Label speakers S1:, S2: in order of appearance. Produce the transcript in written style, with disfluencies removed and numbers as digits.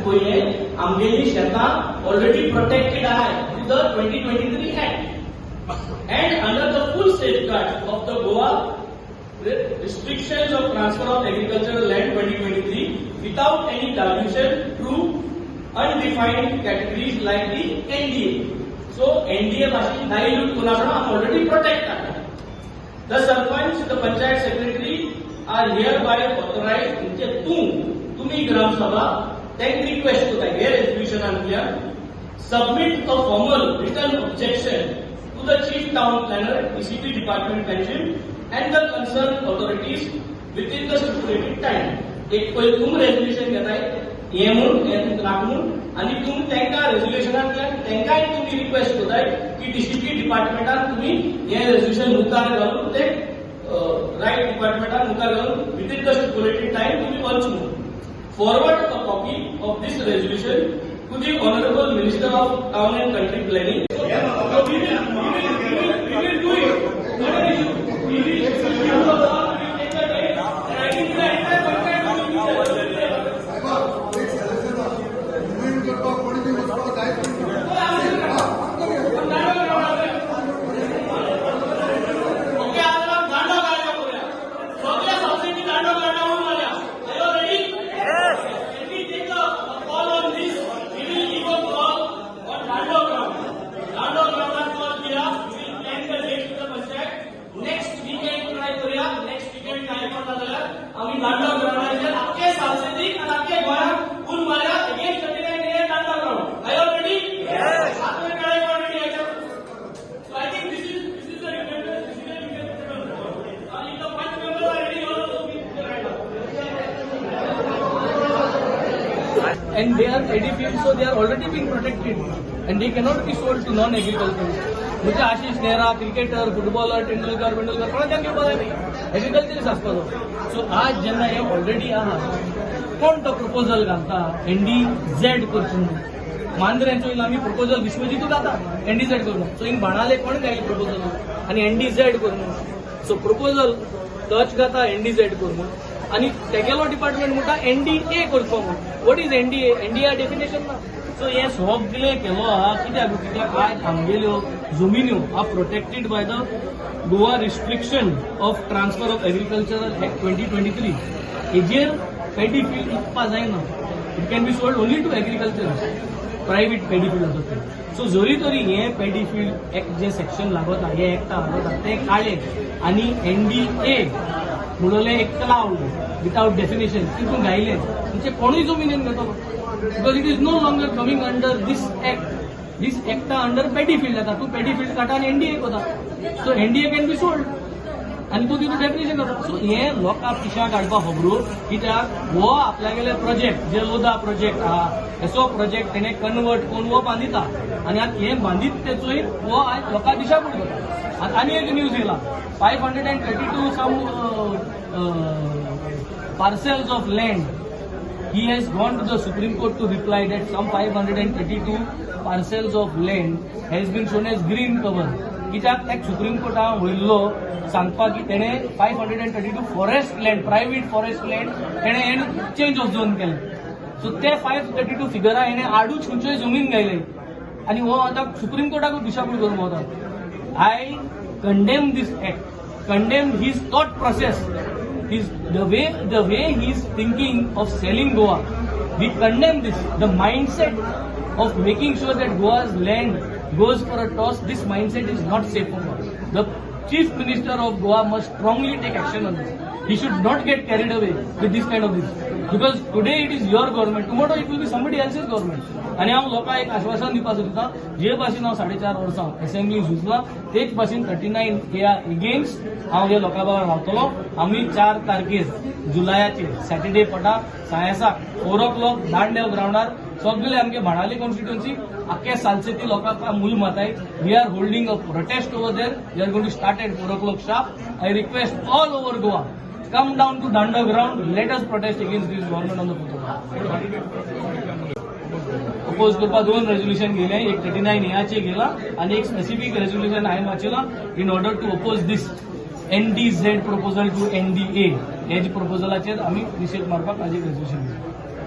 S1: गोये आमगेली शेतां ऑलरेडी प्रोटेक्टेड आहे with the 2023 Act. And under the full safeguard of the Goa restrictions of transfer of agricultural land 2023 without any dilution to undefined categories like the NDA. So NDA machine dilute kunasana already protected. The Sarpanch, the Panchayat Secretary are hereby authorized into Tumi Gram Sabha, then request to the resolution and here submit a formal written objection to the Chief Town Planner, ECP Department Pension and the concerned authorities within the stipulated time. एक कोई तुम resolution घेताय हे म्हणून हे लागून आणि तुम्ही त्यांना रेजोल्यूशनांतल्यान त्यांकाय तुम्ही रिक्वेस्ट करताय की डीसीपी डिपार्टमेंटान तुम्ही हे रेजोल्यूशन मुखार घालून ते राईट डिपार्टमेंटान मुखार घालून विदिन द स्टिपुलेटेड टाइम तुम्ही वाचून forward a copy of this resolution to the Honorable Minister of Town and Country Planning. We will do it. Not an issue. We will take the date and I think the entire contract will be आम्ही दांडा ground आपके सांस्कृतिक आणि आपके गोया फुल मारा again 39 ने दांडा ग्राउंड आय ऑलरेडी यस आपने काय ऑलरेडी आहे so I think this is the requirement and if the 5 members are ready also we right now and they are ready field so they are already being protected and they cannot be sold to non agricultural म्हणजे Ashish Nehra cricketer footballer Tendulkar कोणाच्या घेवपाक जाय agriculturist आसपाचो. So आज जेन्ना हे already आहा कोण तो प्रपोजल घालता NDZ करचून मांद्रेंचो इल्लो आमी प्रपोजल विश्वजीतू घाता NDZ करून. सो हिंग बाणाले कोण घायले प्रपोजल आनी NDZ करून. सो प्रपोजल टच घाता NDZ करून आनी तेगेलो डिपार्टमेंट म्हणटा NDA करचो म्हणून. वॉट इज NDA डेफिनेशन ना. सो हे सगळे केलो आहा कित्याक आज आमगेल्यो जमिन्यो are protected by the Goa restriction of transfer of agricultural act 2023. हेजेर पॅडी फील्ड विकपा जायना. It can be sold only to agriculture private paddy field आसा. सो जरी तरी हे पॅडी फील्ड एक्ट जे सेक्शन लागता हे एक्टा लागता ते काडले आनी NDA म्हणले एक लावले विथआउट डेफिनेशन तितून घायले म्हणजे कोणूय जमिनीन घेतो because it is no longer coming under this act. This act under paddy field आता तू paddy field काटा आणि NDA कोता. So NDA can be sold. आणि तू तिथं डेफिनेशन करता. सो हे लोकां पिशा काडपा खबरो कित्याक हो आपल्यागेले प्रोजेक्ट जे लोदा प्रोजेक्ट आहा हेसो प्रोजेक्ट तेणे कन्वर्ट कोण हो बांदिता आनी आतां हे बांदीत ते चोयन हो आज लोकां दिशाभूल करता. आनी एक न्यूज येयला 532 some parcels of land. He has gone to the Supreme Court to reply that some 532 parcels of land has been shown as green cover. कित्याक एक सुप्रीम कोर्टान वयल्लो सांगपा की तेणे 532 forest land private forest land तेणे change of zone केले. So ते 532 फिगरा हेणे आडूच खंयच्योय जमीन घायले आनी हो आतां सुप्रीम कोर्टाकूच दिशाभूल करून वता. I condemn this act, condemn his thought process. The way he is thinking of selling Goa, we condemn this. The mindset of making sure that Goa's land goes for a toss, this mindset is not safe for Goa. The Chief Minister of Goa must strongly take action on this. He should not get carried away with this kind of this. Because today it is your government, tomorrow it will be somebody else's government. आणि हांव लोकांक एक आश्वासन दिवपाचो दिता जे भाशेन हांव 4.5 वर्सां असेंब्ली झुजला तेच भाशेन 39 हे एगेन्स्ट हांव हे लोकां बरोबर रावतलो. आमी 4 तारखेर जुलयाचेर सॅटर्डे पडटा सायेसाक 4 o'clock दांडेव ग्राउंडार सगळे आमगे बाणावली कॉन्स्टिट्युएन्सी आख्या सालसेती लोकांक मूल माताय. We are holding a protest over there. We are going to start at 4 o'clock sharp. I request all over Goa come down to Danda ground. Let us protest against this government on the photograph. Oppose करपा 2 resolution गेले. एक 39 याचे गेला आणि एक specific resolution हांवें वाचला in order to oppose this NDZ proposal to NDA. हेज प्रपोजलाचेर आमी निशेध मारपाक आज एक रेजोल्यूशन